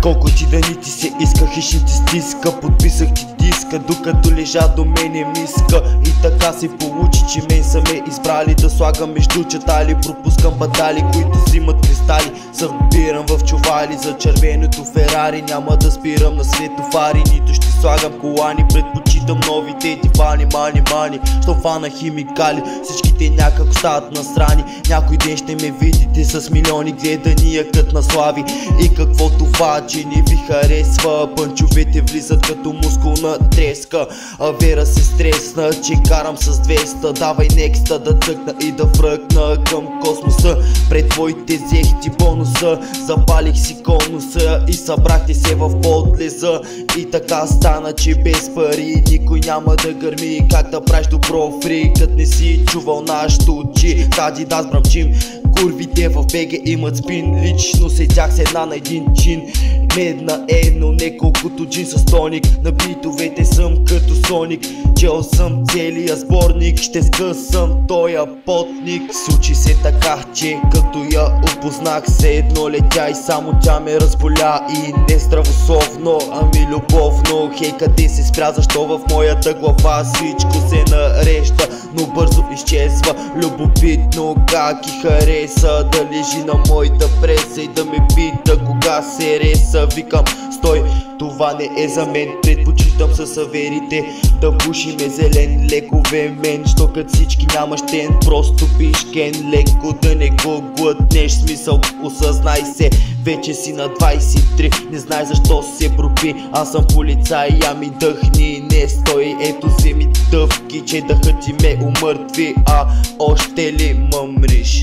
Колко ти да ни ти се иска, хищни ти стиска, подписах ти диска, докато лежа до мене миска. И така се получи, че мен са ме избрали да слагам между чатали. Пропускам батали, които взимат кристали. Събирам в чували за червеното Ферари. Няма да спирам на светофари, нито ще слагам колани. Предпочитам новите дивани, мани. Що фана химикали, всичките някак стават насрани. Някой ден ще ме видите с милиони гледания кът на слави. И какво това, че не ви харесва? Пънчовете влизат като мускулна треска. А Вера се стресна, че карам с 200. Давай некста да цъкна и да връкна към космоса. Пред твоите взехти бонуса. Запалих си конуса и събрахте се в подлеза. И така стана, че без пари никой няма да гърми. Как да правиш добро фри, кът не си чувал нашото чи. Тади да сбрамчим. Курвите в БГ имат спин. Лично седях с една на един чин. Медна но неколкото джин с тоник. На битовете съм като Соник. Чел съм целия сборник. Ще скъсам тоя потник. Случи се така, че като я опознах, се едно летя и само тя ме разболя. И не здравословно, ами любовно. Хей, къде се спря, защо в моята глава всичко се нарежда, но бързо изчезва. Любопитно как и хареса да лежи на моята преса и да ме пита кога се реса. Викам, стой, това не е за мен. Предпочитам със саверите да пушиме зелен лекове мен. Що кът всички нямаш тен, просто пиш кен. Леко да не го глътнеш, смисъл осъзнай се. Вече си на 23, не знай защо се пропи. Аз съм полицай, ами дъхни, не стой. Ето вземи дъвки, че дъхът ти ме умъртви. А още ли мъмриш?